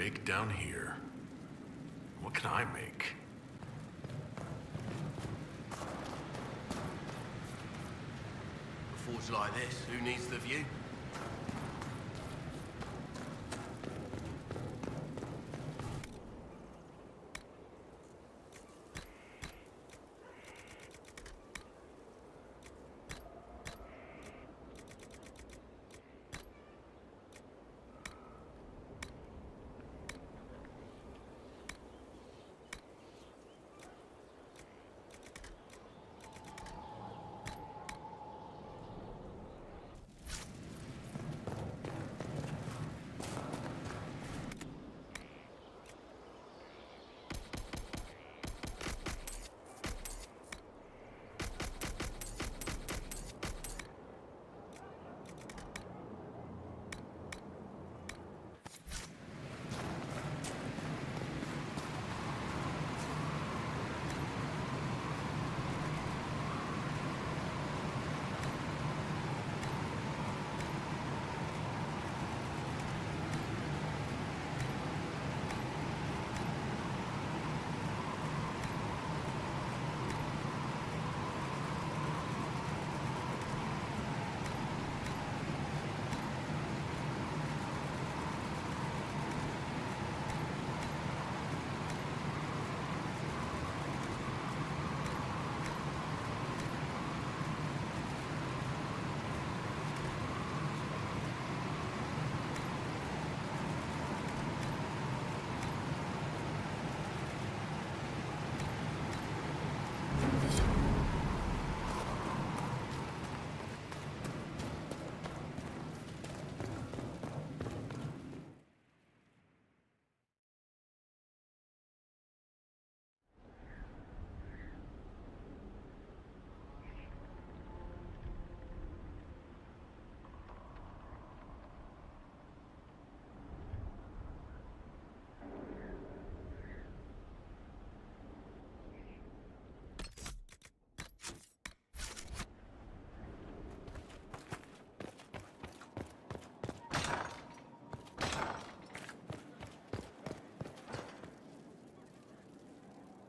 make down here? What can I make? A forge like this, who needs the view?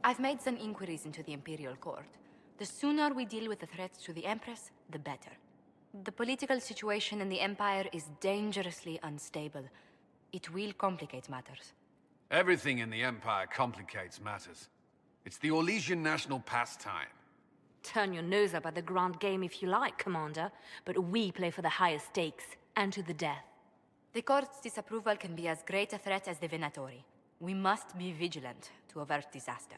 I've made some inquiries into the Imperial Court. The sooner we deal with the threats to the Empress, the better. The political situation in the Empire is dangerously unstable. It will complicate matters. Everything in the Empire complicates matters. It's the Orlesian national pastime. Turn your nose up at the grand game if you like, Commander, but we play for the highest stakes, and to the death. The Court's disapproval can be as great a threat as the Venatori. We must be vigilant to avert disaster.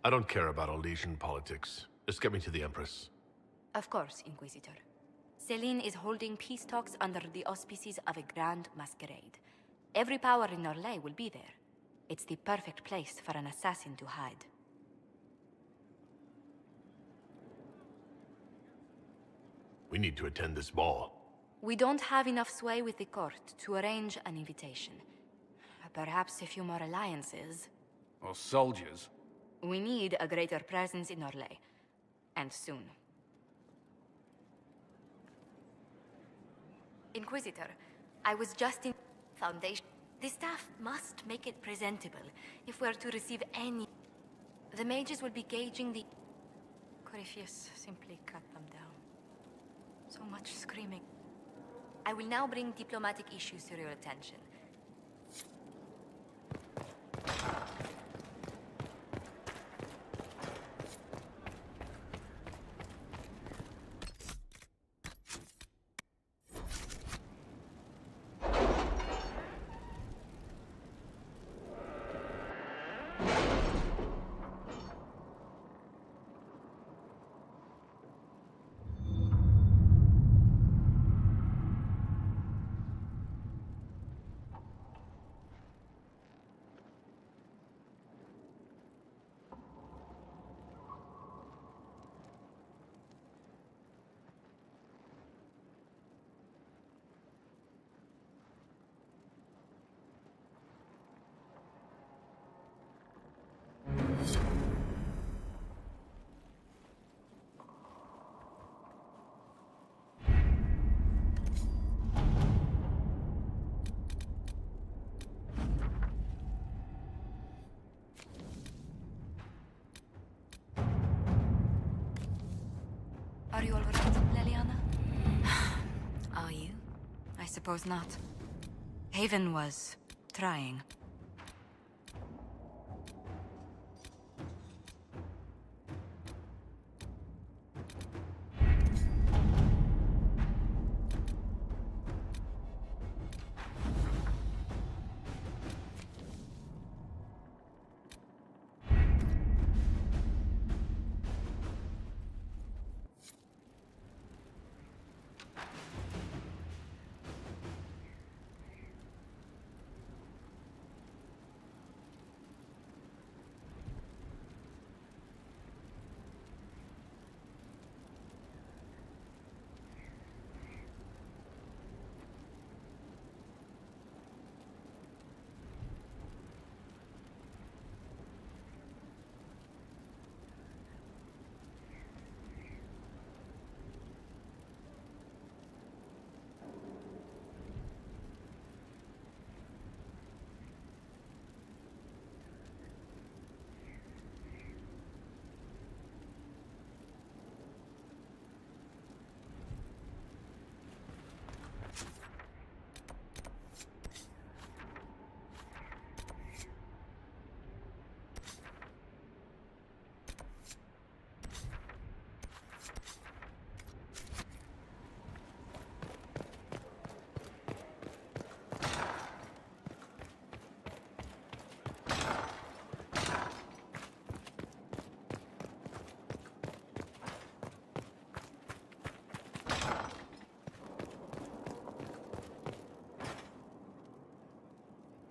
I don't care about Orlesian politics. Just get me to the Empress. Of course, Inquisitor. Celine is holding peace talks under the auspices of a grand masquerade. Every power in Orlais will be there. It's the perfect place for an assassin to hide. We need to attend this ball. We don't have enough sway with the court to arrange an invitation. Perhaps a few more alliances. Or soldiers. We need a greater presence in Orlais. And soon. Inquisitor, I was just in Foundation. The staff must make it presentable if we're to receive any... The mages will be gauging the... Corypheus simply cut them down. So much screaming. I will now bring diplomatic issues to your attention. Are you all right, Leliana? Are you? I suppose not. Haven was trying.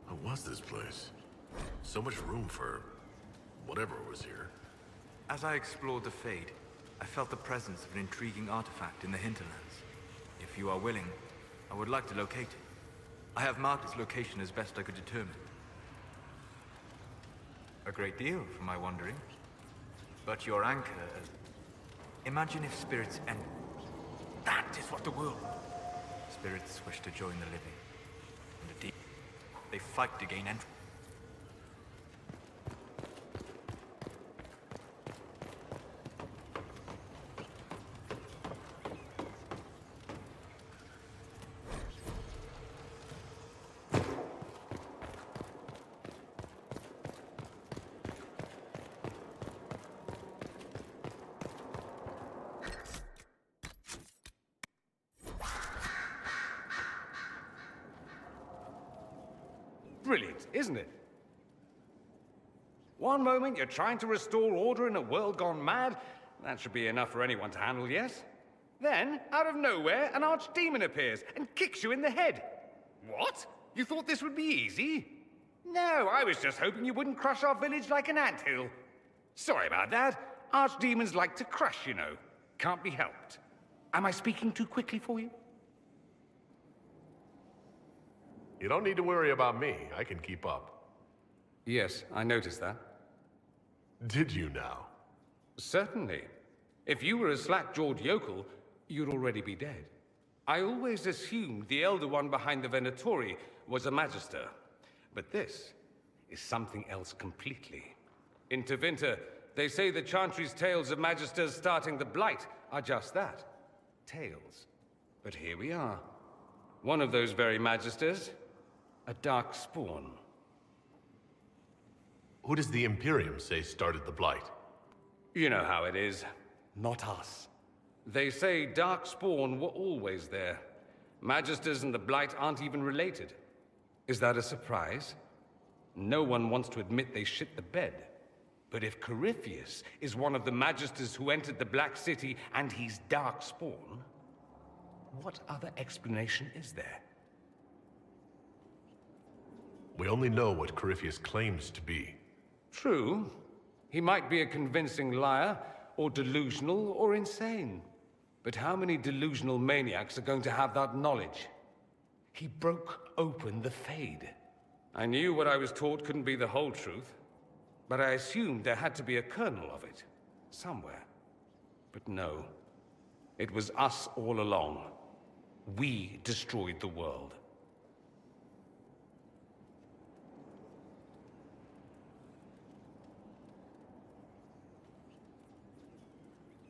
What was this place? So much room for whatever was here. As I explored the Fade, I felt the presence of an intriguing artifact in the hinterlands. If you are willing, I would like to locate it. I have marked its location as best I could determine. A great deal from my wandering. But your anchor... Imagine if spirits and... That is what the world... Spirits wish to join the living. And the deep... They fight to gain entry. Brilliant, isn't it? One moment you're trying to restore order in a world gone mad. That should be enough for anyone to handle, yes? Then, out of nowhere, an archdemon appears and kicks you in the head. What? You thought this would be easy? No, I was just hoping you wouldn't crush our village like an anthill. Sorry about that. Archdemons like to crush, you know. Can't be helped. Am I speaking too quickly for you? You don't need to worry about me. I can keep up. Yes, I noticed that. Did you now? Certainly. If you were a slack-jawed yokel, you'd already be dead. I always assumed the Elder One behind the Venatori was a Magister. But this is something else completely. In Tevinter, they say the Chantry's tales of Magisters starting the Blight are just that. Tales. But here we are. One of those very Magisters, a dark spawn. Who does the Imperium say started the Blight? You know how it is. Not us. They say dark spawn were always there. Magisters and the Blight aren't even related. Is that a surprise? No one wants to admit they shit the bed. But if Corypheus is one of the Magisters who entered the Black City and he's dark spawn, what other explanation is there? We only know what Corypheus claims to be. True. He might be a convincing liar, or delusional, or insane. But how many delusional maniacs are going to have that knowledge? He broke open the Fade. I knew what I was taught couldn't be the whole truth, but I assumed there had to be a kernel of it, somewhere. But no. It was us all along. We destroyed the world.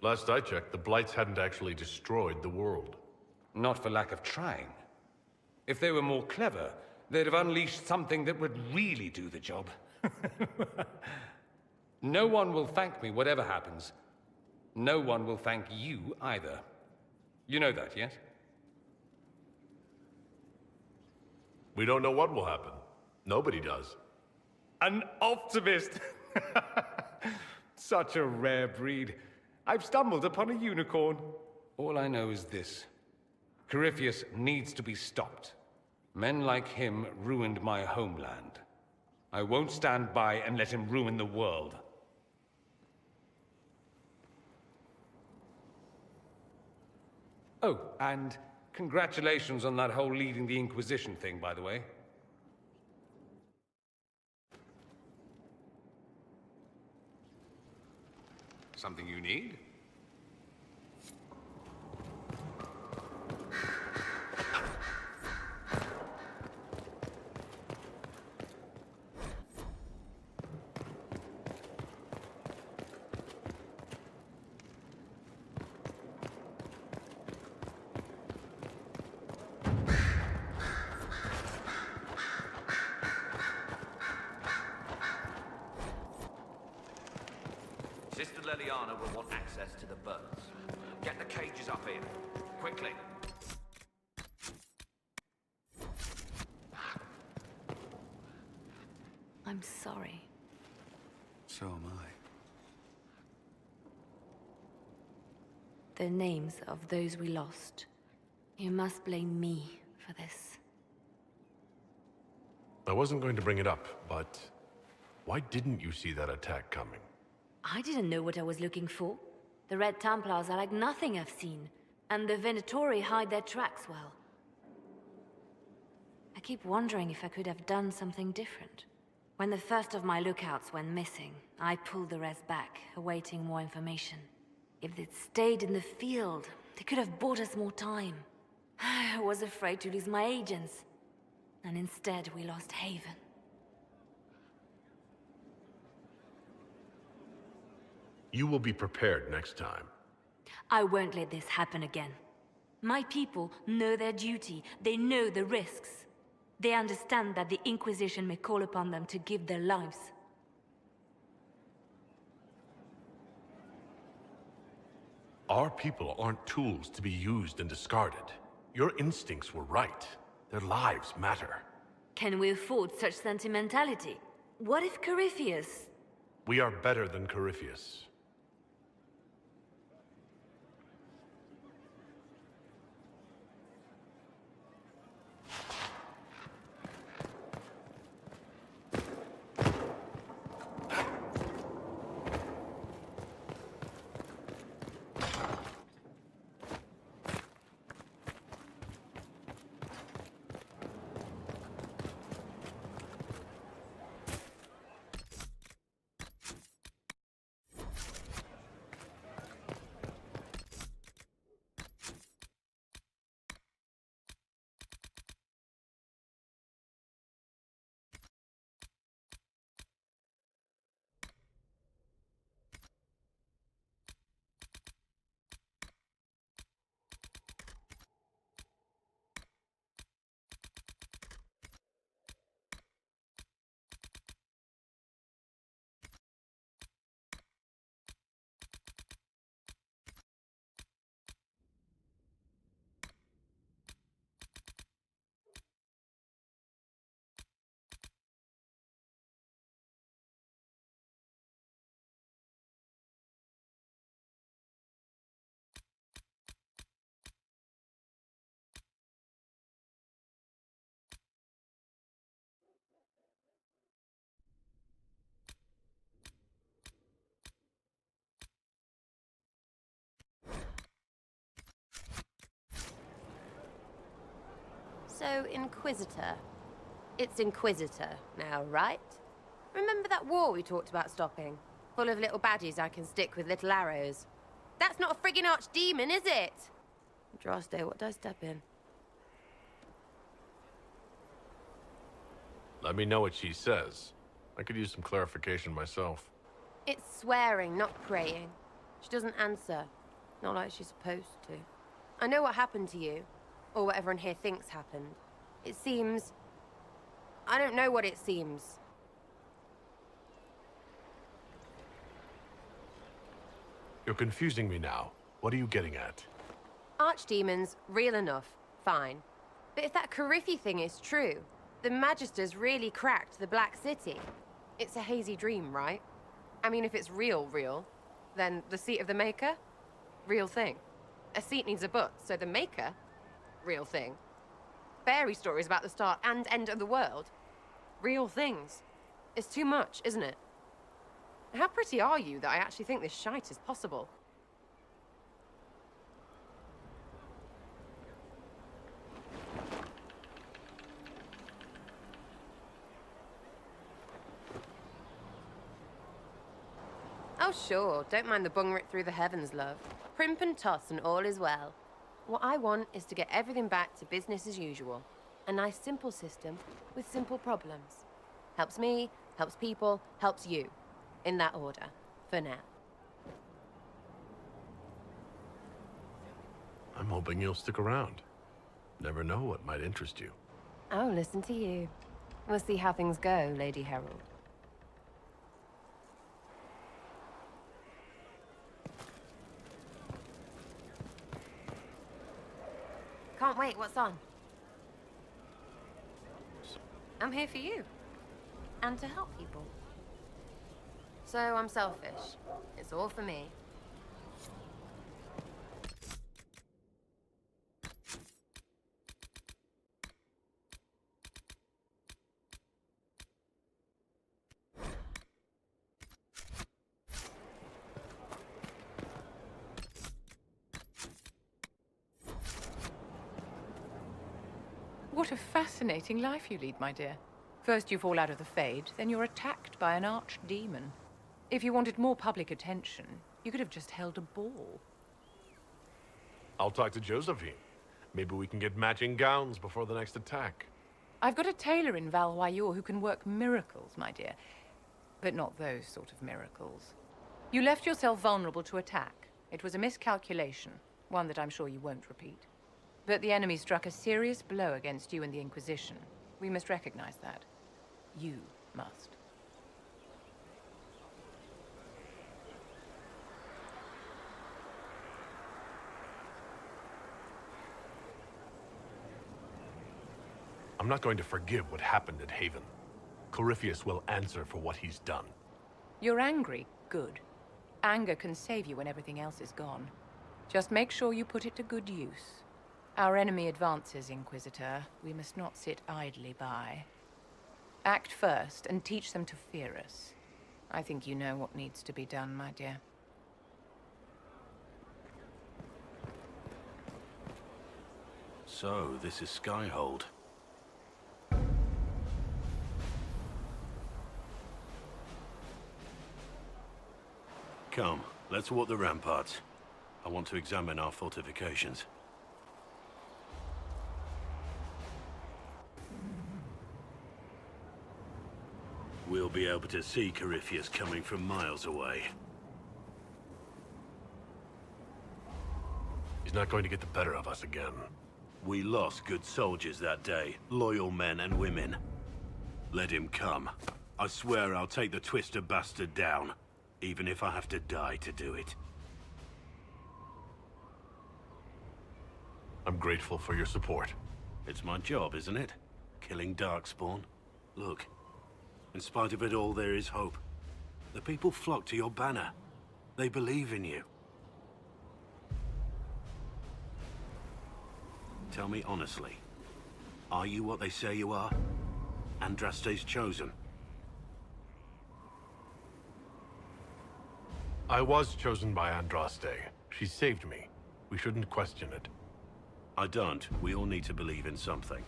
Last I checked, the Blights hadn't actually destroyed the world. Not for lack of trying. If they were more clever, they'd have unleashed something that would really do the job. No one will thank me, whatever happens. No one will thank you either. You know that, yes? We don't know what will happen. Nobody does. An optimist! Such a rare breed. I've stumbled upon a unicorn. All I know is this. Corypheus needs to be stopped. Men like him ruined my homeland. I won't stand by and let him ruin the world. Oh, and congratulations on that whole leading the Inquisition thing, by the way. Something you need? Sister Leliana will want access to the birds. Get the cages up here. Quickly. I'm sorry. So am I. The names of those we lost. You must blame me for this. I wasn't going to bring it up, but why didn't you see that attack coming? I didn't know what I was looking for. The Red Templars are like nothing I've seen, and the Venatori hide their tracks well. I keep wondering if I could have done something different. When the first of my lookouts went missing, I pulled the rest back, awaiting more information. If they'd stayed in the field, they could have bought us more time. I was afraid to lose my agents, and instead we lost Haven. You will be prepared next time. I won't let this happen again. My people know their duty. They know the risks. They understand that the Inquisition may call upon them to give their lives. Our people aren't tools to be used and discarded. Your instincts were right. Their lives matter. Can we afford such sentimentality? What if Corypheus... We are better than Corypheus. So, Inquisitor. It's Inquisitor now, right? Remember that war we talked about stopping? Full of little baddies I can stick with little arrows. That's not a friggin' archdemon, is it? Droste, what do I step in? Let me know what she says. I could use some clarification myself. It's swearing, not praying. She doesn't answer. Not like she's supposed to. I know what happened to you, or what everyone here thinks happened. It seems... I don't know what it seems. You're confusing me now. What are you getting at? Archdemons, real enough, fine. But if that Coryphi thing is true, the Magisters really cracked the Black City. It's a hazy dream, right? I mean, if it's real, then the seat of the Maker? Real thing. A seat needs a butt, so the Maker? Real thing. Fairy stories about the start and end of the world? Real things. It's too much, isn't it? How pretty are you that I actually think this shite is possible? Oh sure, don't mind the bung rip through the heavens, love. Primp and toss and all is well. What I want is to get everything back to business as usual. A nice simple system with simple problems. Helps me, helps people, helps you. In that order, for now. I'm hoping you'll stick around. Never know what might interest you. Oh, listen to you. We'll see how things go, Lady Herald. Can't wait, what's on? I'm here for you. And to help people. So I'm selfish. It's all for me. What a fascinating life you lead, my dear. First you fall out of the Fade, then you're attacked by an archdemon. If you wanted more public attention, you could have just held a ball. I'll talk to Josephine. Maybe we can get matching gowns before the next attack. I've got a tailor in Valwayor who can work miracles, my dear. But not those sort of miracles. You left yourself vulnerable to attack. It was a miscalculation, one that I'm sure you won't repeat. But the enemy struck a serious blow against you and the Inquisition. We must recognize that. You must. I'm not going to forgive what happened at Haven. Corypheus will answer for what he's done. You're angry? Good. Anger can save you when everything else is gone. Just make sure you put it to good use. Our enemy advances, Inquisitor. We must not sit idly by. Act first and teach them to fear us. I think you know what needs to be done, my dear. So, this is Skyhold. Come, let's walk the ramparts. I want to examine our fortifications. We'll be able to see Corypheus coming from miles away. He's not going to get the better of us again. We lost good soldiers that day, loyal men and women. Let him come. I swear I'll take the Twister bastard down, even if I have to die to do it. I'm grateful for your support. It's my job, isn't it? Killing Darkspawn. Look, in spite of it all, there is hope. The people flock to your banner. They believe in you. Tell me honestly, are you what they say you are? Andraste's chosen? I was chosen by Andraste. She saved me. We shouldn't question it. I don't. We all need to believe in something.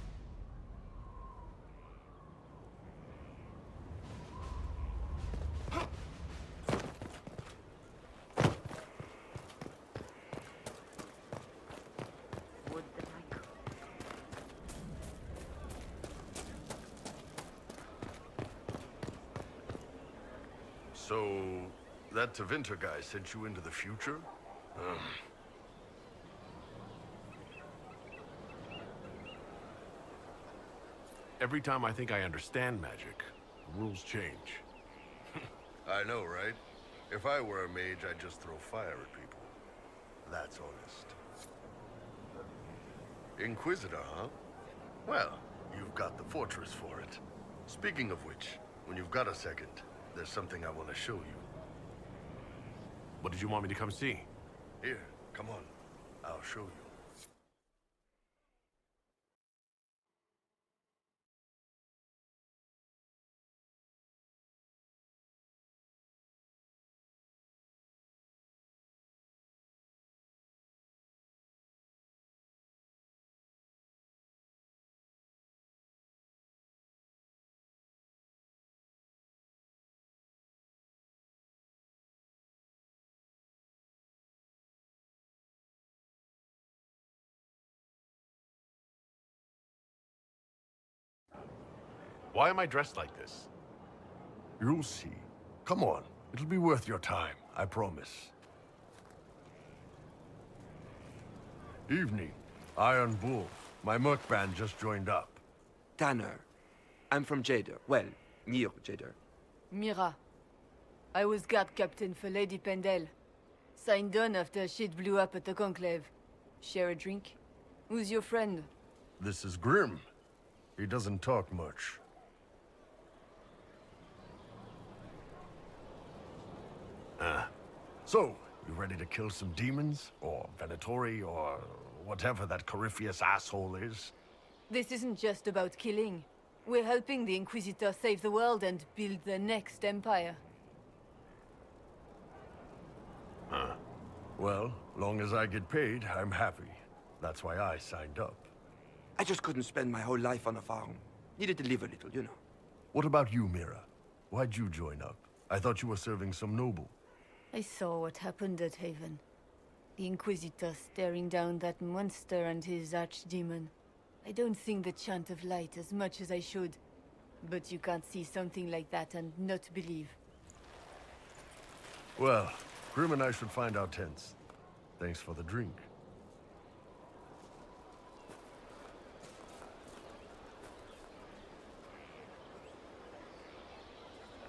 So, That Tevinter guy sent you into the future? Every time I think I understand magic, the rules change. I know, right? If I were a mage, I'd just throw fire at people. That's honest. Inquisitor, huh? Well, you've got the fortress for it. Speaking of which, when you've got a second, there's something I want to show you. What did you want me to come see? Here, come on. I'll show you. Why am I dressed like this? You'll see. Come on. It'll be worth your time, I promise. Evening. Iron Bull. My merc band just joined up. Tanner. I'm from Jader. Well, near Jader. Mira. I was guard captain for Lady Pendel. Signed on after shit blew up at the Conclave. Share a drink? Who's your friend? This is Grim. He doesn't talk much. So, you ready to kill some demons? Or Venatori, or whatever that Corypheus asshole is? This isn't just about killing. We're helping the Inquisitor save the world and build the next empire. Well, long as I get paid, I'm happy. That's why I signed up. I just couldn't spend my whole life on a farm. Needed to live a little, you know. What about you, Mira? Why'd you join up? I thought you were serving some noble. I saw what happened at Haven. The Inquisitor staring down that monster and his archdemon. I don't sing the chant of light as much as I should. But you can't see something like that and not believe. Well, Grim and I should find our tents. Thanks for the drink.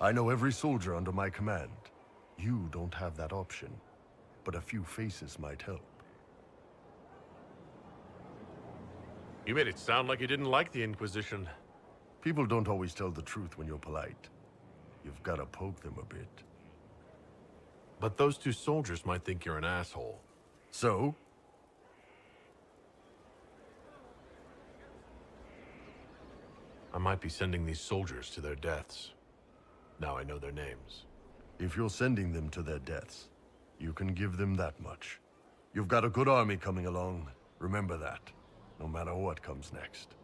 I know every soldier under my command. You don't have that option, but a few faces might help. You made it sound like you didn't like the Inquisition. People don't always tell the truth when you're polite. You've got to poke them a bit. But those two soldiers might think you're an asshole. So? I might be sending these soldiers to their deaths. Now I know their names. If you're sending them to their deaths, you can give them that much. You've got a good army coming along. Remember that, no matter what comes next.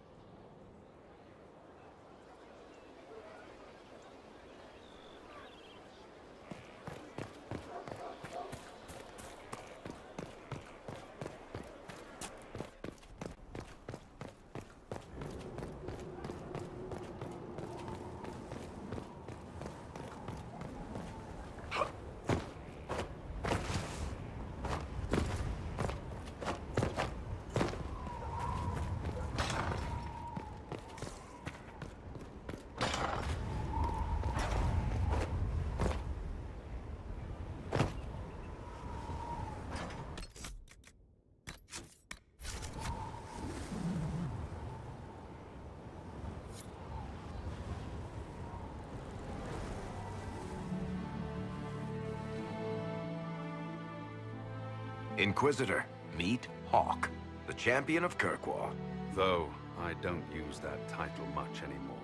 Inquisitor, meet Hawk, the champion of Kirkwall. Though I don't use that title much anymore.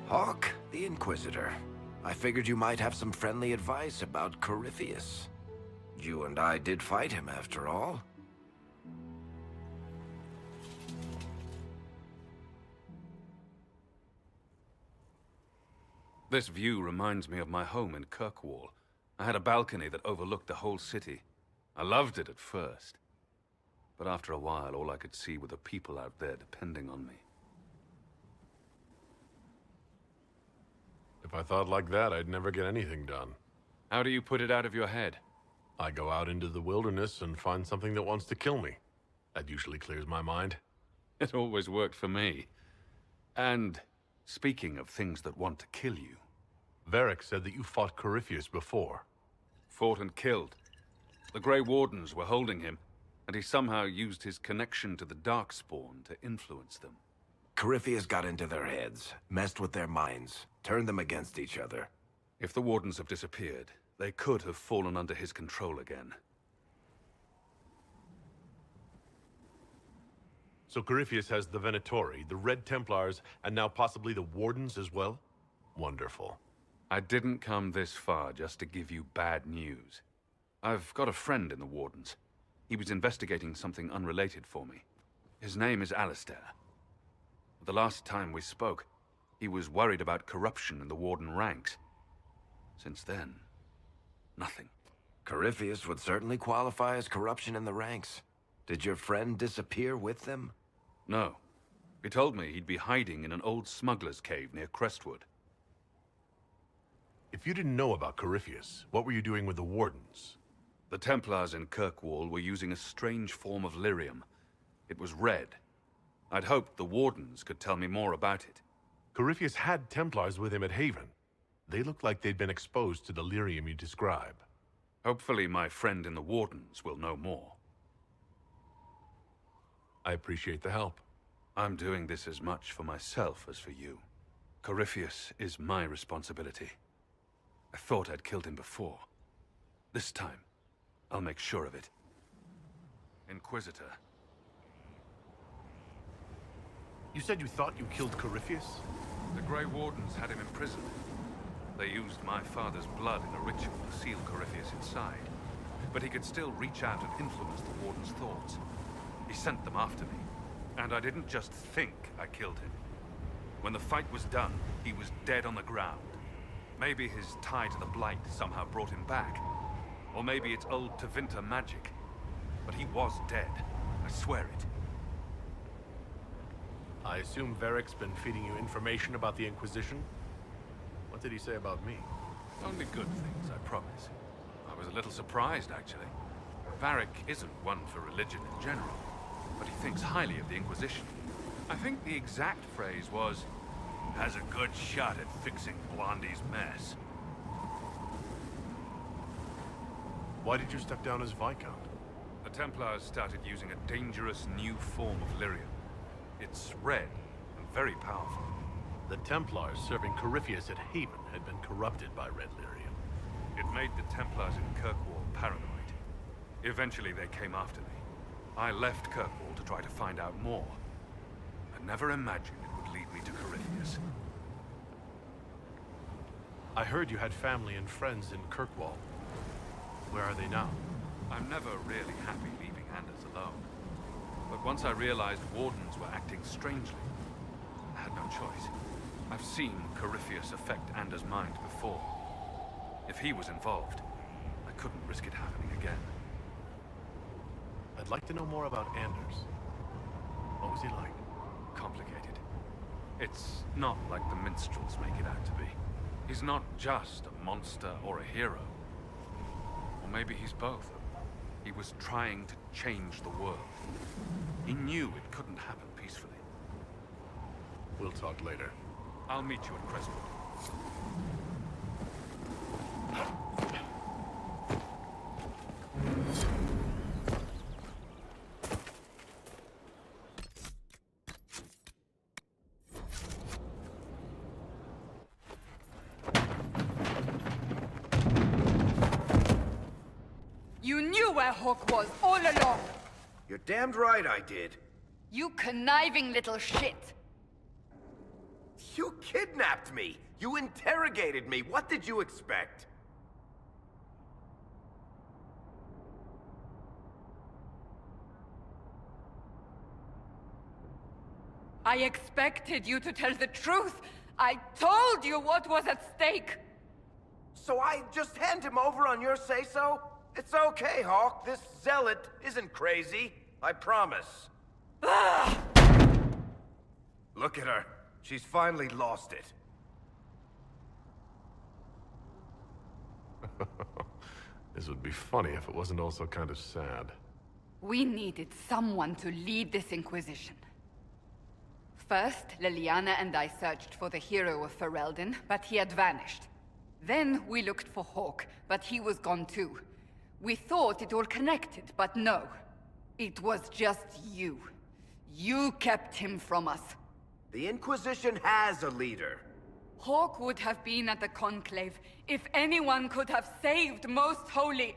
Hawk, the Inquisitor. I figured you might have some friendly advice about Corypheus. You and I did fight him, after all. This view reminds me of my home in Kirkwall. I had a balcony that overlooked the whole city. I loved it at first. But after a while, all I could see were the people out there depending on me. If I thought like that, I'd never get anything done. How do you put it out of your head? I go out into the wilderness and find something that wants to kill me. That usually clears my mind. It always worked for me. And speaking of things that want to kill you... Varric said that you fought Corypheus before. Fought and killed. The Grey Wardens were holding him, and he somehow used his connection to the Darkspawn to influence them. Corypheus got into their heads, messed with their minds, turned them against each other. If the Wardens have disappeared, they could have fallen under his control again. So Corypheus has the Venatori, the Red Templars, and now possibly the Wardens as well? Wonderful. I didn't come this far just to give you bad news. I've got a friend in the Wardens. He was investigating something unrelated for me. His name is Alistair. The last time we spoke, he was worried about corruption in the Warden ranks. Since then, nothing. Corypheus would certainly qualify as corruption in the ranks. Did your friend disappear with them? No. He told me he'd be hiding in an old smuggler's cave near Crestwood. If you didn't know about Corypheus, what were you doing with the Wardens? The Templars in Kirkwall were using a strange form of lyrium. It was red. I'd hoped the Wardens could tell me more about it. Corypheus had Templars with him at Haven. They looked like they'd been exposed to the lyrium you describe. Hopefully my friend in the Wardens will know more. I appreciate the help. I'm doing this as much for myself as for you. Corypheus is my responsibility. I thought I'd killed him before. This time, I'll make sure of it. Inquisitor. You said you thought you killed Corypheus? The Grey Wardens had him imprisoned. They used my father's blood in a ritual to seal Corypheus inside. But he could still reach out and influence the Warden's thoughts. He sent them after me. And I didn't just think I killed him. When the fight was done, he was dead on the ground. Maybe his tie to the Blight somehow brought him back. Or maybe it's old Tevinter magic. But he was dead. I swear it. I assume Varric's been feeding you information about the Inquisition? What did he say about me? Only good things, I promise. I was a little surprised, actually. Varric isn't one for religion in general, but he thinks highly of the Inquisition. I think the exact phrase was, has a good shot at fixing Blondie's mess. Why did you step down as Viscount? The Templars started using a dangerous new form of lyrium. It's red and very powerful. The Templars serving Corypheus at Haven had been corrupted by red lyrium. It made the Templars in Kirkwall paranoid. Eventually they came after me. I left Kirkwall to try to find out more. I never imagined it would lead me to Corypheus. I heard you had family and friends in Kirkwall. Where are they now? I'm never really happy leaving Anders alone. But once I realized Wardens were acting strangely, I had no choice. I've seen Corypheus affect Anders' mind before. If he was involved, I couldn't risk it happening again. I'd like to know more about Anders. What was he like? Complicated. It's not like the minstrels make it out to be. He's not just a monster or a hero. Or maybe he's both. He was trying to change the world. He knew it couldn't happen peacefully. We'll talk later. I'll meet you at Crestwood. You knew where Hawk was all along! You're damned right I did. You conniving little shit! You kidnapped me! You interrogated me! What did you expect? I expected you to tell the truth! I told you what was at stake! So I just hand him over on your say-so? It's okay, Hawk. This zealot isn't crazy. I promise. Look at her. She's finally lost it. This would be funny if it wasn't also kind of sad. We needed someone to lead this Inquisition. First, Liliana and I searched for the hero of Ferelden, but he had vanished. Then we looked for Hawke, but he was gone too. We thought it all connected, but no. It was just you. You kept him from us. The Inquisition has a leader. Hawke would have been at the Conclave if anyone could have saved Most Holy...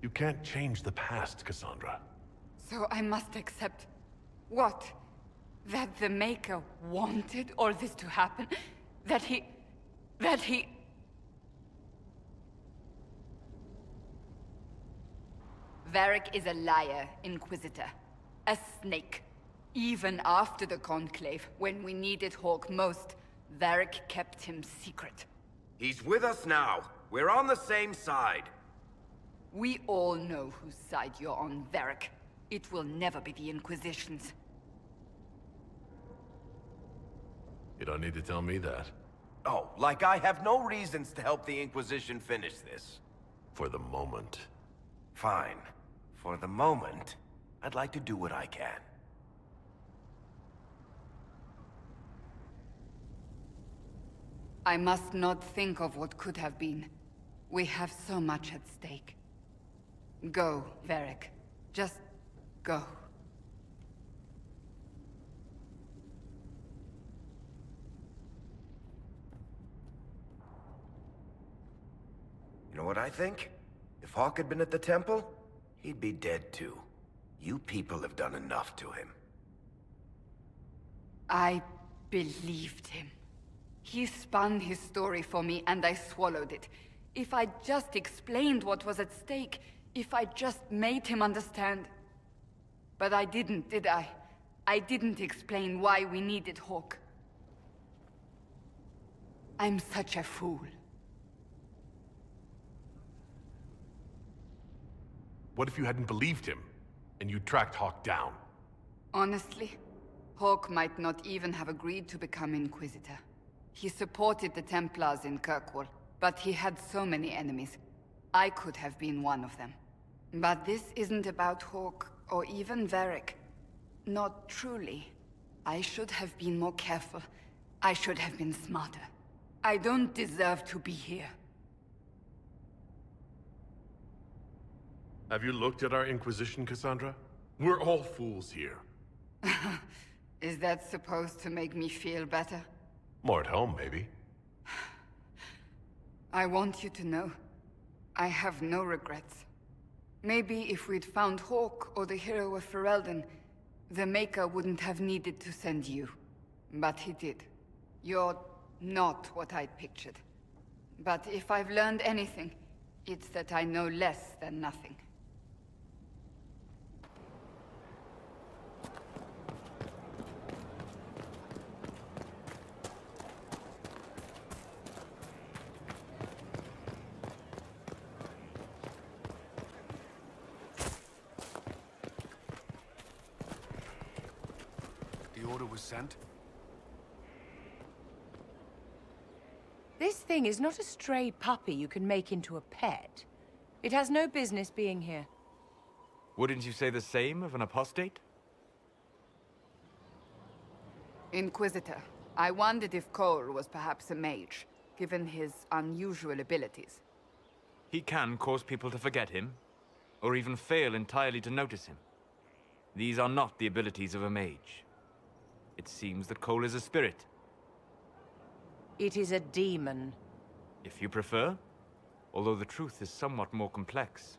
You can't change the past, Cassandra. So I must accept... what? That the Maker wanted all this to happen? That he... Varric is a liar, Inquisitor. A snake. Even after the Conclave, when we needed Hawke most, Varric kept him secret. He's with us now. We're on the same side. We all know whose side you're on, Varric. It will never be the Inquisition's. You don't need to tell me that. Oh, like I have no reasons to help the Inquisition finish this. For the moment. Fine. For the moment, I'd like to do what I can. I must not think of what could have been. We have so much at stake. Go, Varric. Just go. You know what I think? If Hawke had been at the temple, he'd be dead too. You people have done enough to him. I believed him. He spun his story for me, and I swallowed it. If I just explained what was at stake, if I just made him understand... But I didn't, did I? I didn't explain why we needed Hawke. I'm such a fool. What if you hadn't believed him, and you tracked Hawke down? Honestly, Hawke might not even have agreed to become Inquisitor. He supported the Templars in Kirkwall, but he had so many enemies. I could have been one of them. But this isn't about Hawke, or even Varric. Not truly. I should have been more careful. I should have been smarter. I don't deserve to be here. Have you looked at our Inquisition, Cassandra? We're all fools here. Is that supposed to make me feel better? More at home, maybe. I want you to know, I have no regrets. Maybe if we'd found Hawke or the hero of Ferelden, the Maker wouldn't have needed to send you. But he did. You're not what I'd pictured. But if I've learned anything, it's that I know less than nothing. The order was sent? This thing is not a stray puppy you can make into a pet. It has no business being here. Wouldn't you say the same of an apostate? Inquisitor, I wondered if Cole was perhaps a mage, given his unusual abilities. He can cause people to forget him, or even fail entirely to notice him. These are not the abilities of a mage. It seems that Cole is a spirit. It is a demon. If you prefer, although the truth is somewhat more complex.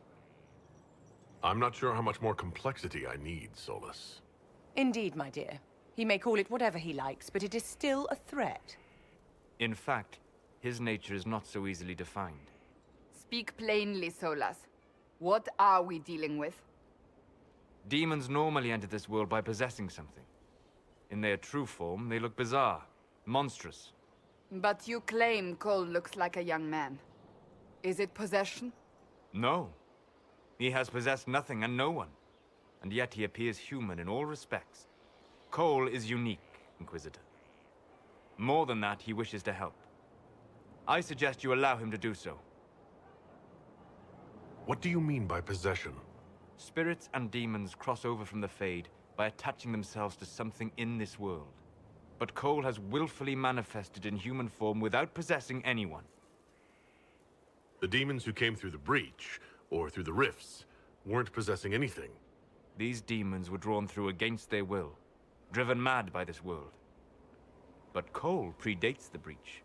I'm not sure how much more complexity I need, Solus. Indeed, my dear. He may call it whatever he likes, but it is still a threat. In fact, his nature is not so easily defined. Speak plainly, Solas. What are we dealing with? Demons normally enter this world by possessing something. In their true form, they look bizarre, monstrous. But you claim Cole looks like a young man. Is it possession? No. He has possessed nothing and no one. And yet he appears human in all respects. Cole is unique, Inquisitor. More than that, he wishes to help. I suggest you allow him to do so. What do you mean by possession? Spirits and demons cross over from the Fade by attaching themselves to something in this world. But Cole has willfully manifested in human form without possessing anyone. The demons who came through the breach, or through the rifts, weren't possessing anything. These demons were drawn through against their will, driven mad by this world. But Cole predates the breach.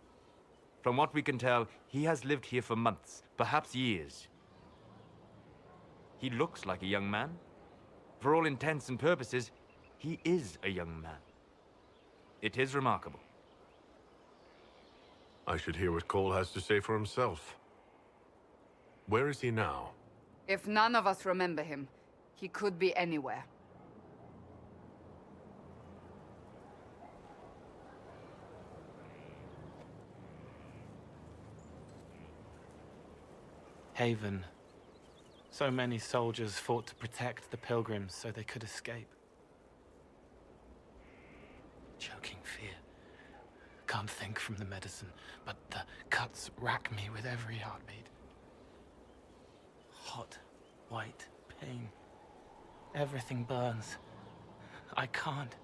From what we can tell, he has lived here for months, perhaps years. He looks like a young man. For all intents and purposes, he is a young man. It is remarkable. I should hear what Cole has to say for himself. Where is he now? If none of us remember him, he could be anywhere. Haven. So many soldiers fought to protect the pilgrims so they could escape. Choking fear. Can't think from the medicine, but the cuts rack me with every heartbeat. Hot, white pain. Everything burns. I can't.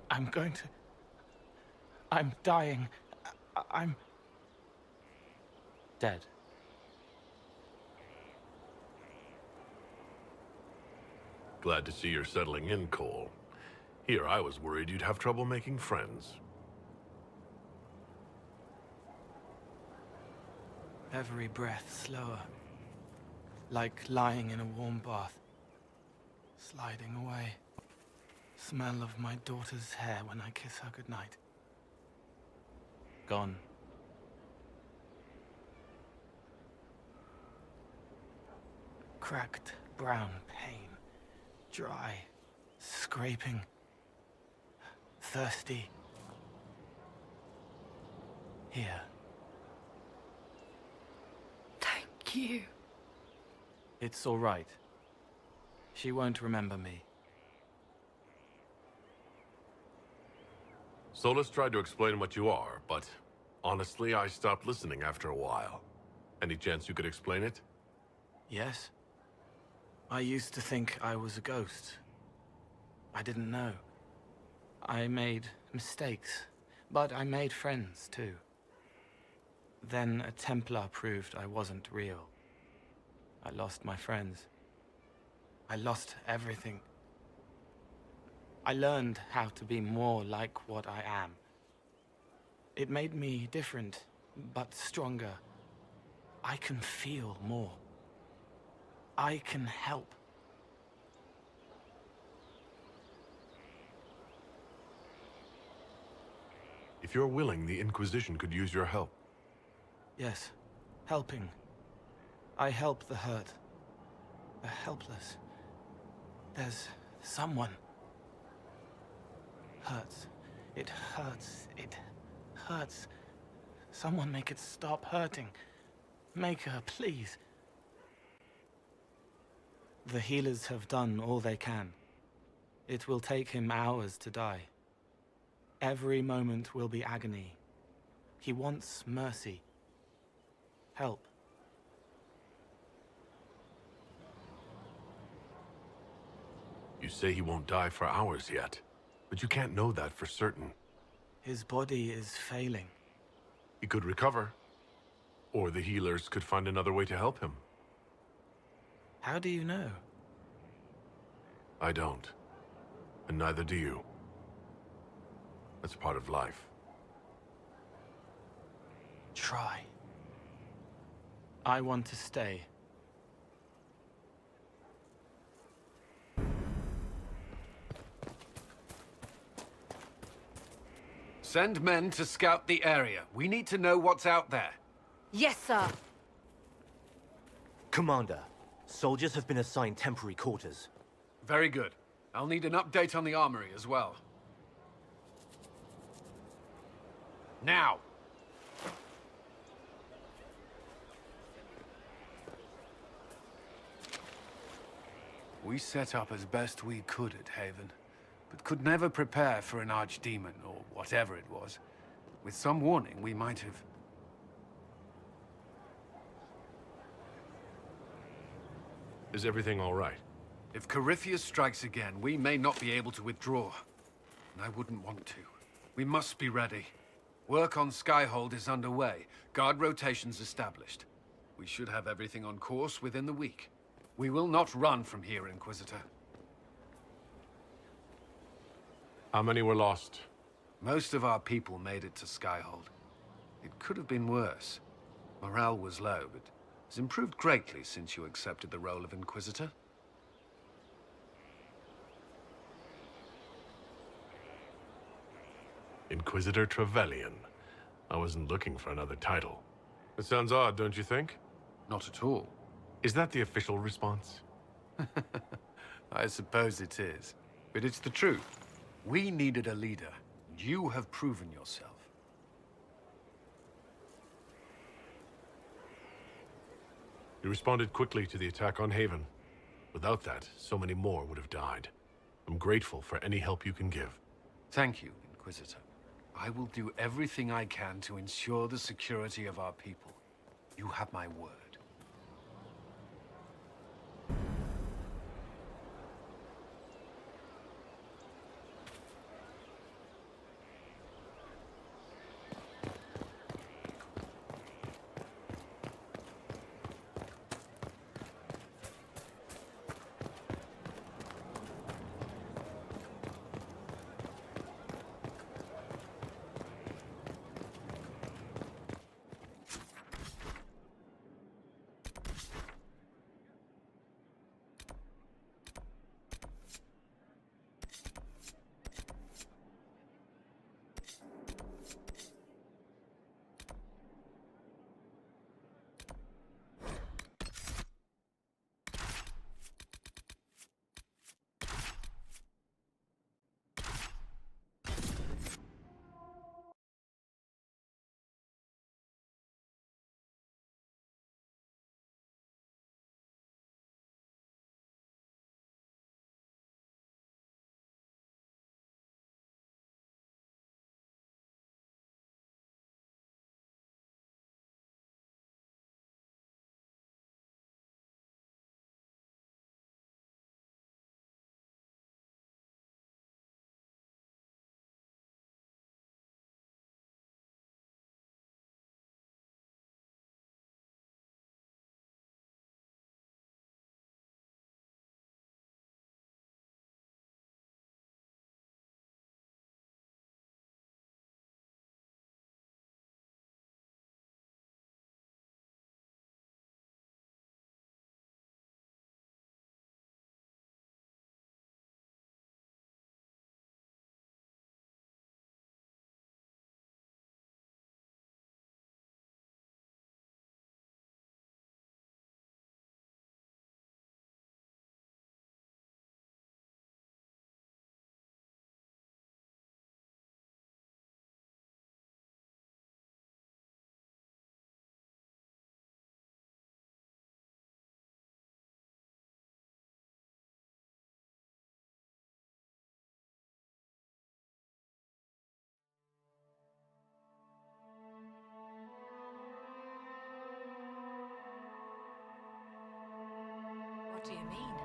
I'm going to... I'm dying. I'm... dead. Glad to see you're settling in, Cole. Here, I was worried you'd have trouble making friends. Every breath slower. Like lying in a warm bath. Sliding away. Smell of my daughter's hair when I kiss her goodnight. Gone. Cracked brown pain. Dry. Scraping. Thirsty. Here. Thank you. It's all right. She won't remember me. Solus tried to explain what you are, but honestly, I stopped listening after a while. Any chance you could explain it? Yes? I used to think I was a ghost. I didn't know. I made mistakes, but I made friends too. Then a Templar proved I wasn't real. I lost my friends. I lost everything. I learned how to be more like what I am. It made me different, but stronger. I can feel more. I can help. If you're willing, the Inquisition could use your help. Yes, helping. I help the hurt, the helpless. There's someone. Hurts. It hurts. It hurts. Someone make it stop hurting. Make her, please. The healers have done all they can. It will take him hours to die. Every moment will be agony. He wants mercy. Help. You say he won't die for hours yet, but you can't know that for certain. His body is failing. He could recover, or the healers could find another way to help him. How do you know? I don't, and neither do you. That's part of life. Try. I want to stay. Send men to scout the area. We need to know what's out there. Yes, sir. Commander, soldiers have been assigned temporary quarters. Very good. I'll need an update on the armory as well. Now! We set up as best we could at Haven, but could never prepare for an archdemon, or whatever it was. With some warning, we might have... Is everything all right? If Corypheus strikes again, we may not be able to withdraw. And I wouldn't want to. We must be ready. Work on Skyhold is underway. Guard rotations established. We should have everything on course within the week. We will not run from here, Inquisitor. How many were lost? Most of our people made it to Skyhold. It could have been worse. Morale was low, but has improved greatly since you accepted the role of Inquisitor. Inquisitor Trevelyan. I wasn't looking for another title. It sounds odd, don't you think? Not at all. Is that the official response? I suppose it is. But it's the truth. We needed a leader. You have proven yourself. You responded quickly to the attack on Haven. Without that, so many more would have died. I'm grateful for any help you can give. Thank you, Inquisitor. I will do everything I can to ensure the security of our people. You have my word. What do you mean?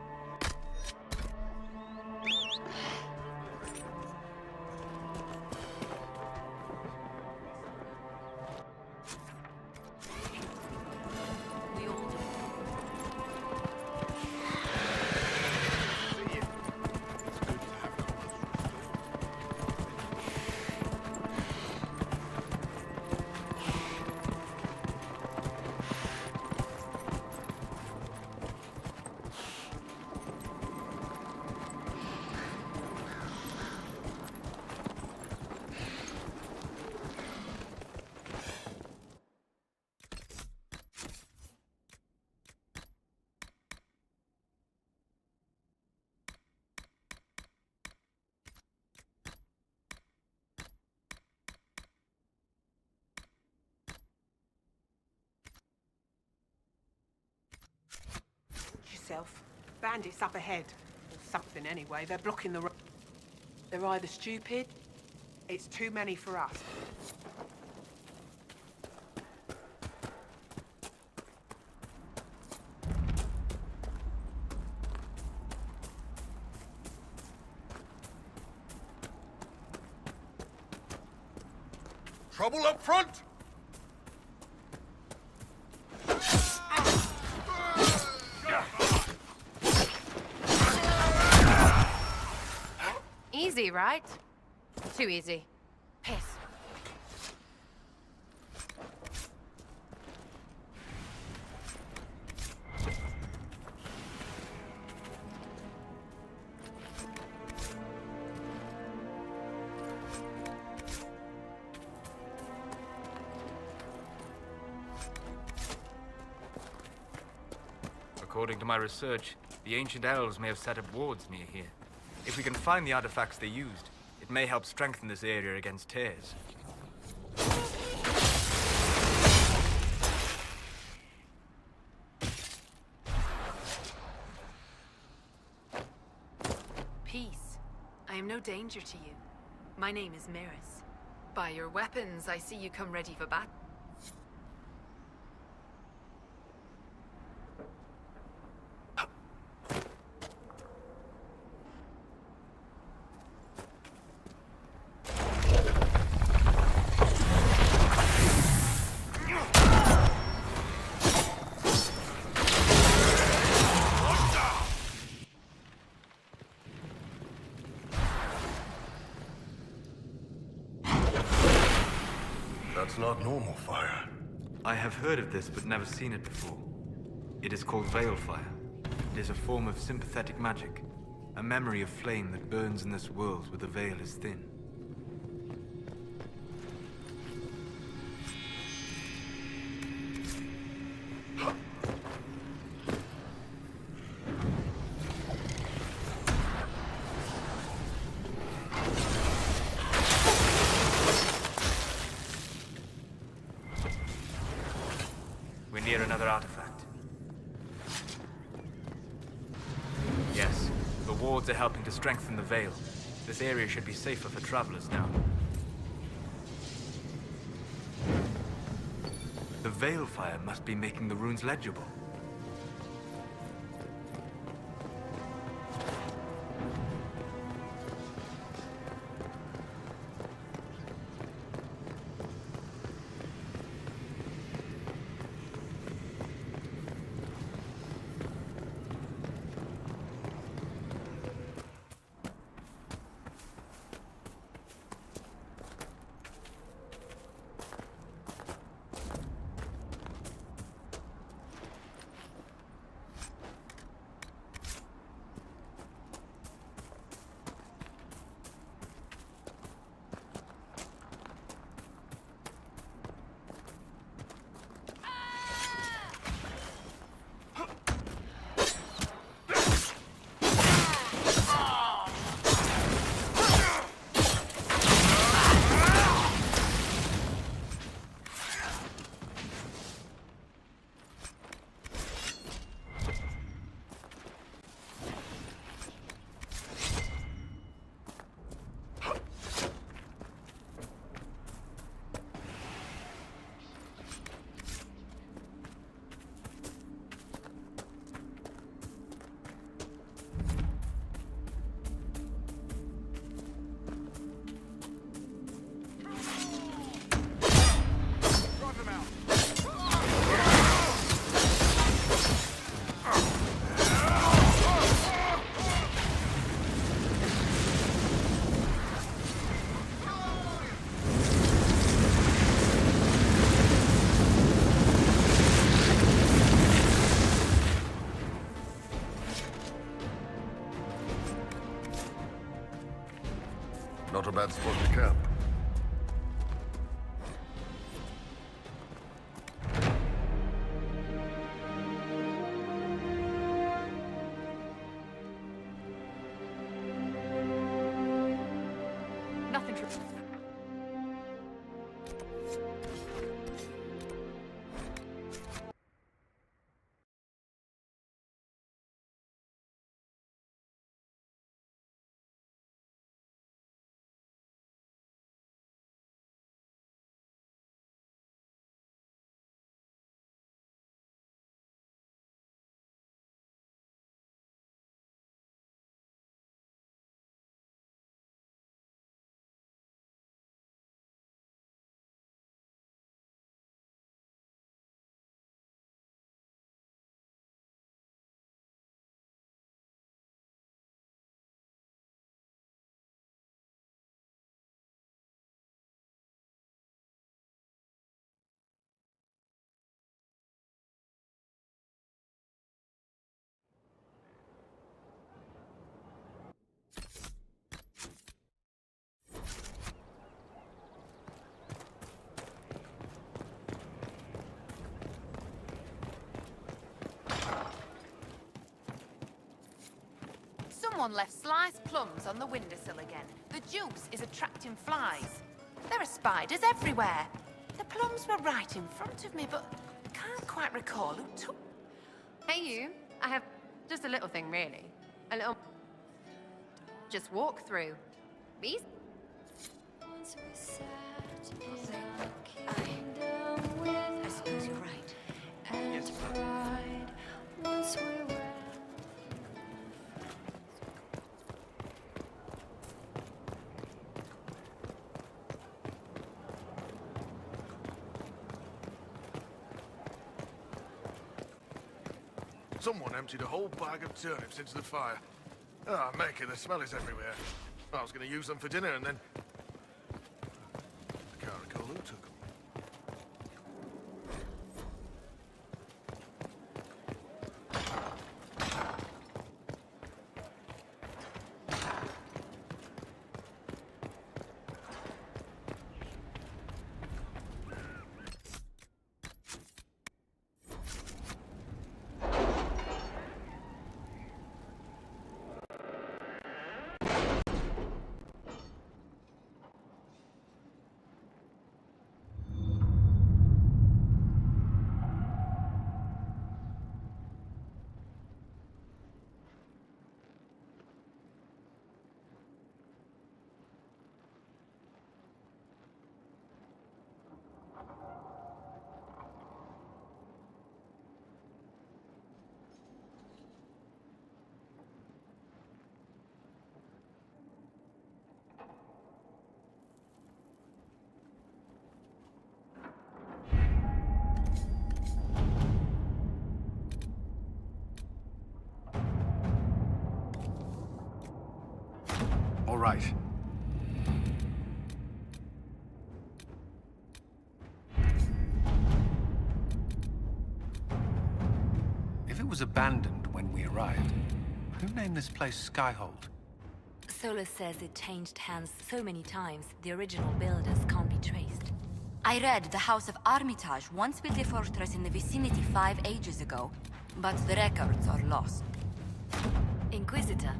We all do. Yourself. Bandits up ahead. Or something anyway. They're blocking the road. They're either stupid, it's too many for us. Trouble up front! Easy, right? Too easy. Piss. According to my research, the ancient elves may have set up wards near here. If we can find the artifacts they used, it may help strengthen this area against tears. Peace. I am no danger to you. My name is Maris. By your weapons, I see you come ready for battle. That's not normal fire. I have heard of this, but never seen it before. It is called Veil Fire. It is a form of sympathetic magic. A memory of flame that burns in this world where the veil is thin. We're near another artifact. Yes, the wards are helping to strengthen the veil. This area should be safer for travelers now. The Veil Fire must be making the runes legible. Not a bad spot to camp. Someone left sliced plums on the windowsill again. The juice is attracting flies. There are spiders everywhere. The plums were right in front of me, but I can't quite recall who took... Hey, you. I have just a little thing, really. A little... just walk through. These... I suppose you're right. Yes, Someone emptied a whole bag of turnips into the fire. Ah, Maker, the smell is everywhere. I was going to use them for dinner and then... I can't recall who took them. All right. If it was abandoned when we arrived, who named this place Skyhold? Solus says it changed hands so many times, the original builders can't be traced. I read the House of Armitage once built a fortress in the vicinity 5 ages ago, but the records are lost. Inquisitor?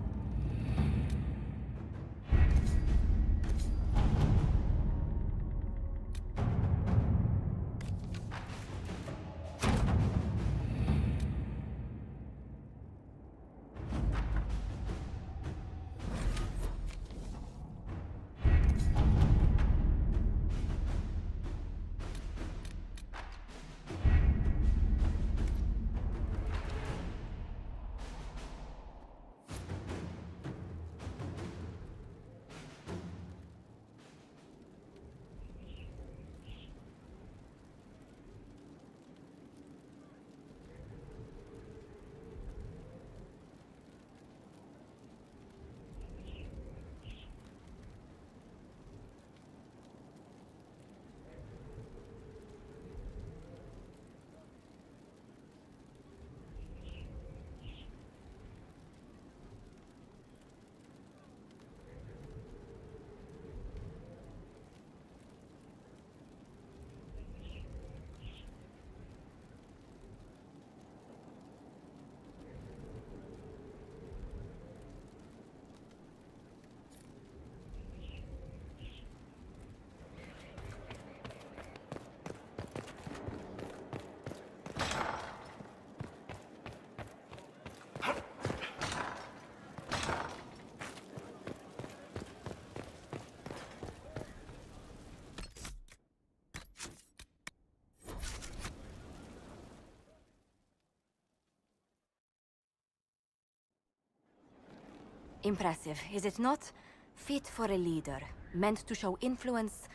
Impressive, is it not? Fit for a leader, meant to show influence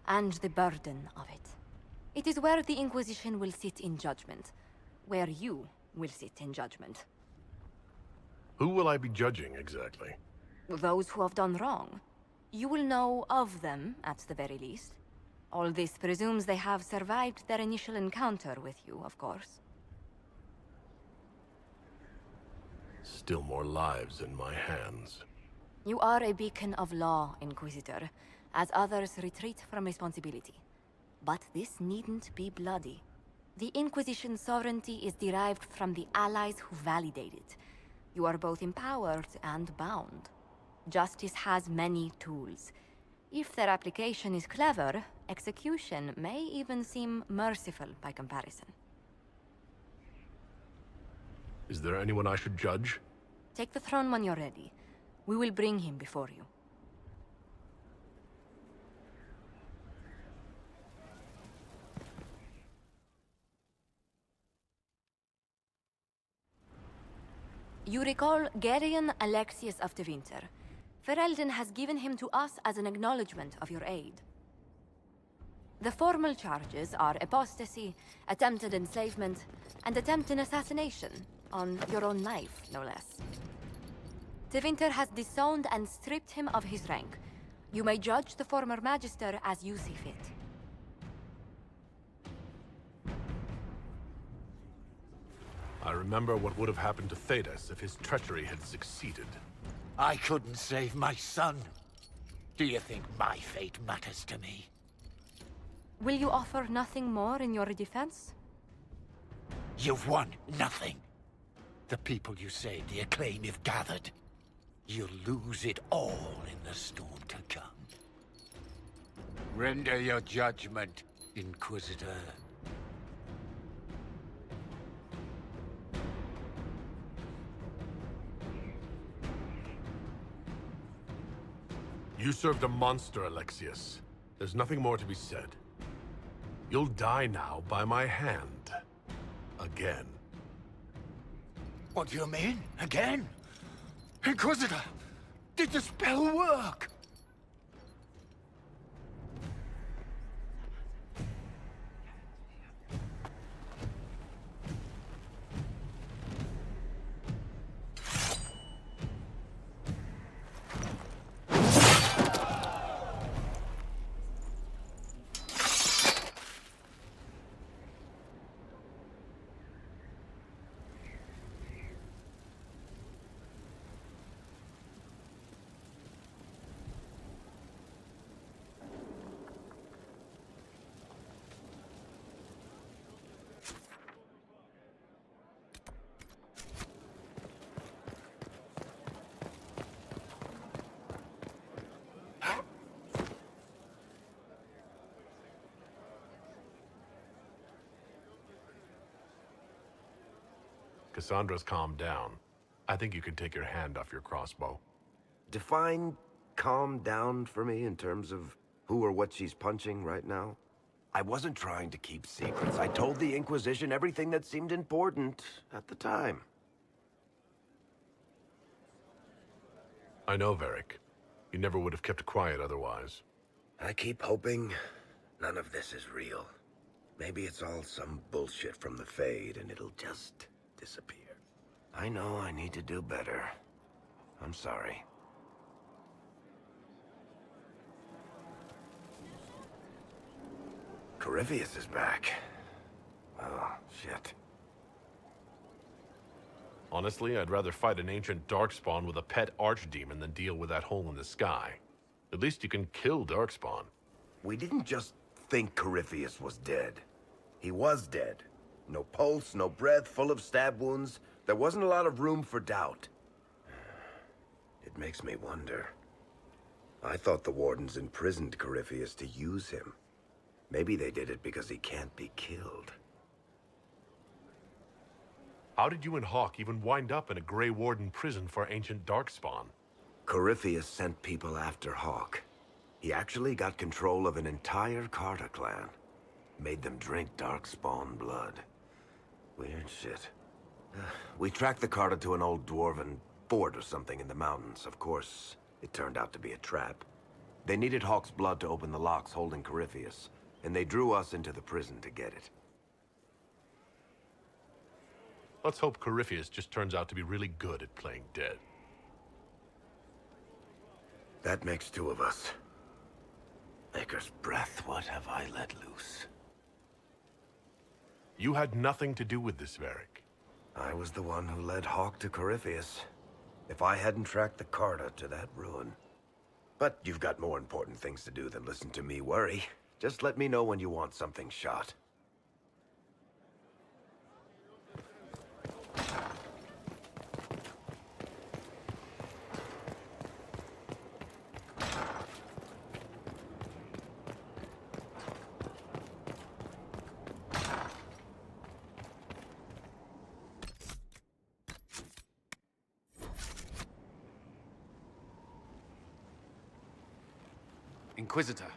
and the burden of it. It is where the Inquisition will sit in judgment. Where you will sit in judgment. Who will I be judging, exactly? Those who have done wrong. You will know of them, at the very least. All this presumes they have survived their initial encounter with you, of course. Still more lives in my hands. You are a beacon of law, Inquisitor, as others retreat from responsibility. But this needn't be bloody. The Inquisition's sovereignty is derived from the allies who validate it. You are both empowered and bound. Justice has many tools. If their application is clever, execution may even seem merciful by comparison. Is there anyone I should judge? Take the throne when you're ready. We will bring him before you. You recall Geryon Alexius of the Winter. Ferelden has given him to us as an acknowledgement of your aid. The formal charges are apostasy, attempted enslavement, and attempted assassination, on your own life, no less. De Winter has disowned and stripped him of his rank. You may judge the former Magister as you see fit. I remember what would have happened to Thedas if his treachery had succeeded. I couldn't save my son. Do you think my fate matters to me? Will you offer nothing more in your defense? You've won nothing. The people you saved, the acclaim you've gathered. You'll lose it all in the storm to come. Render your judgment, Inquisitor. You served a monster, Alexius. There's nothing more to be said. You'll die now by my hand. Again. What do you mean? Again? Inquisitor! Did the spell work? Cassandra's calmed down. I think you can take your hand off your crossbow. Define calm down for me in terms of who or what she's punching right now. I wasn't trying to keep secrets. I told the Inquisition everything that seemed important at the time. I know, Varric. You never would have kept quiet otherwise. I keep hoping none of this is real. Maybe it's all some bullshit from the Fade and it'll just disappear. I know I need to do better. I'm sorry. Corypheus is back. Oh, shit. Honestly, I'd rather fight an ancient darkspawn with a pet archdemon than deal with that hole in the sky. At least you can kill darkspawn. We didn't just think Corypheus was dead. He was dead. No pulse, no breath, full of stab wounds. There wasn't a lot of room for doubt. It makes me wonder. I thought the Wardens imprisoned Corypheus to use him. Maybe they did it because he can't be killed. How did you and Hawke even wind up in a Grey Warden prison for ancient darkspawn? Corypheus sent people after Hawke. He actually got control of an entire Carter clan. Made them drink darkspawn blood. Weird shit. We tracked the Carter to an old dwarven fort or something in the mountains. Of course, it turned out to be a trap. They needed Hawke's blood to open the locks holding Corypheus, and they drew us into the prison to get it. Let's hope Corypheus just turns out to be really good at playing dead. That makes two of us. Maker's breath, what have I let loose? You had nothing to do with this, Varric. I was the one who led Hawke to Corypheus. If I hadn't tracked the Carter to that ruin. But you've got more important things to do than listen to me worry. Just let me know when you want something shot. Inquisitor,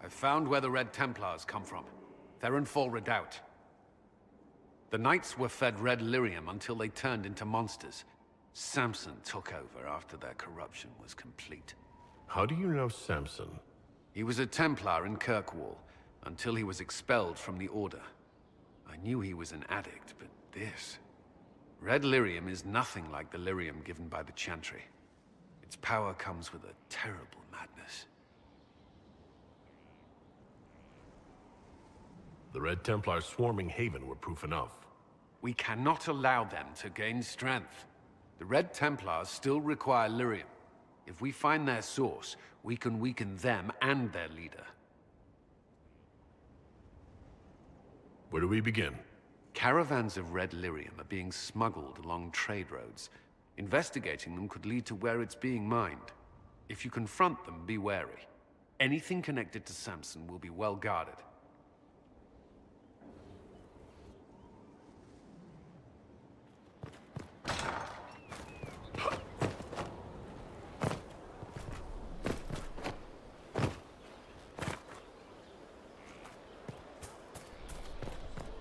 I've found where the Red Templars come from. Therenfall Redoubt. The Knights were fed red lyrium until they turned into monsters. Samson took over after their corruption was complete. How do you know Samson? He was a Templar in Kirkwall, until he was expelled from the Order. I knew he was an addict, but this... Red lyrium is nothing like the lyrium given by the Chantry. Its power comes with a terrible madness. The Red Templars swarming Haven were proof enough. We cannot allow them to gain strength. The Red Templars still require lyrium. If we find their source, we can weaken them and their leader. Where do we begin? Caravans of red lyrium are being smuggled along trade roads. Investigating them could lead to where it's being mined. If you confront them, be wary. Anything connected to Samson will be well guarded.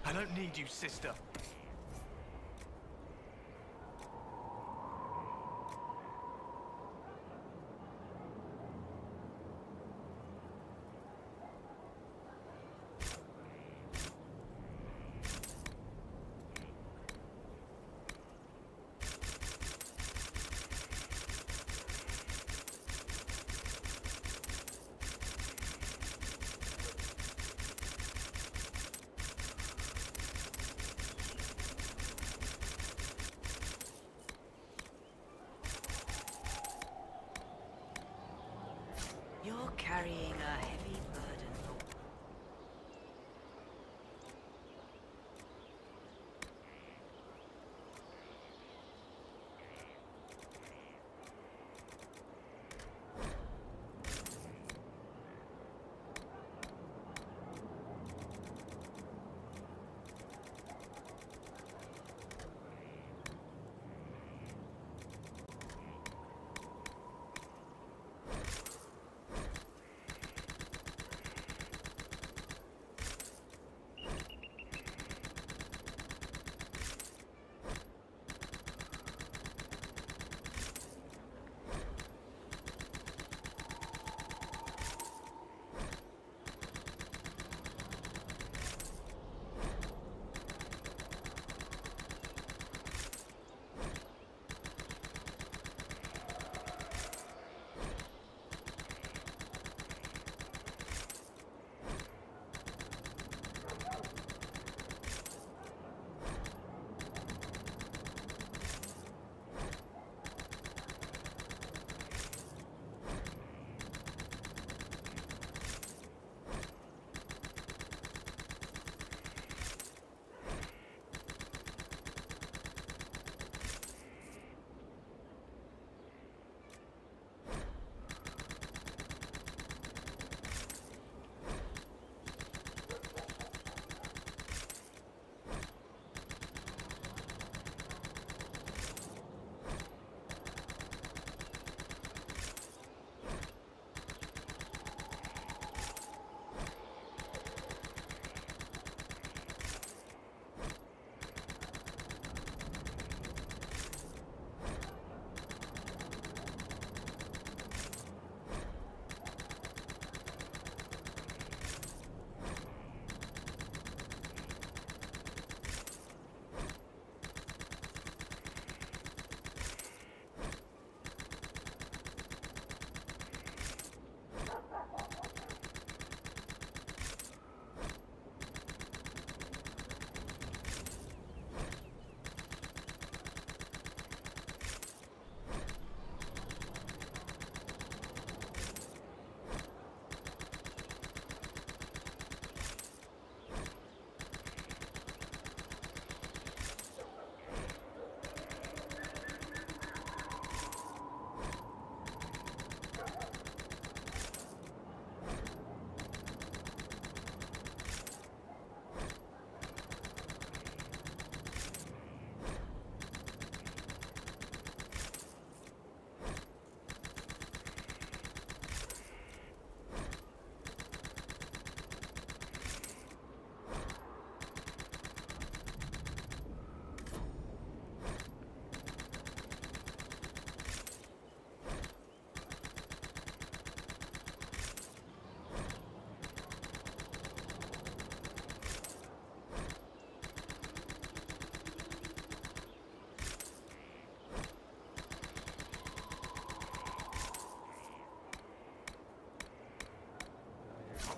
I don't need you, sister. You're carrying a heavy burden.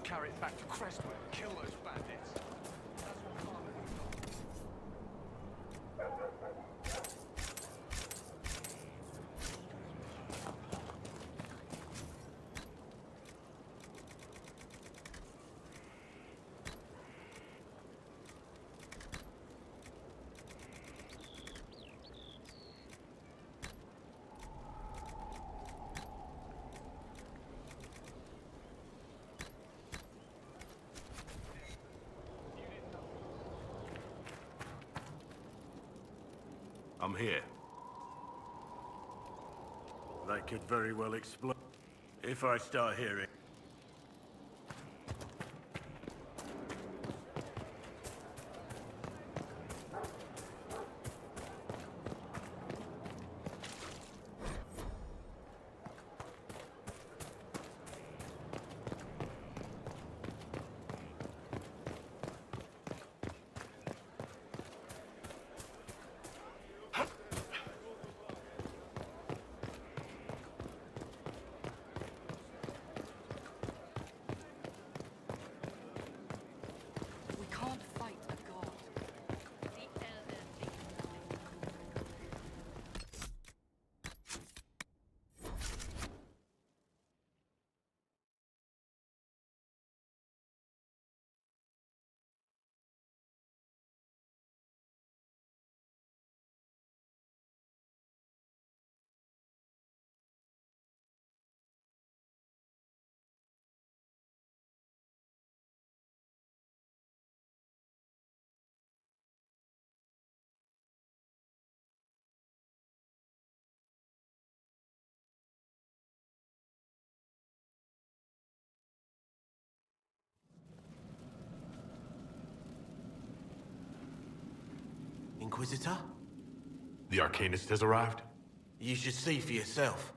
carry it back to Crestwood and kill those bandits. That's what Father would do. I'm here. That could very well explode if I start hearing. We can't fight a god. The Elder think nothing. Inquisitor? The Arcanist has arrived? You should see for yourself.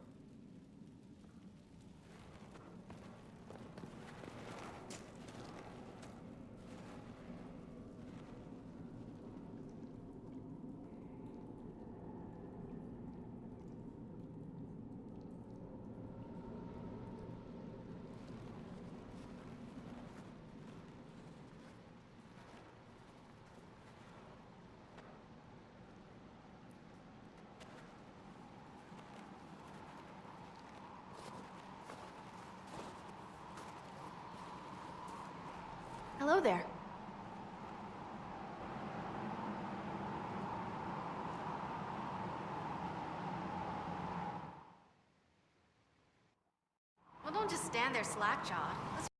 Hello there. Well, don't just stand there slack-jawed. Let's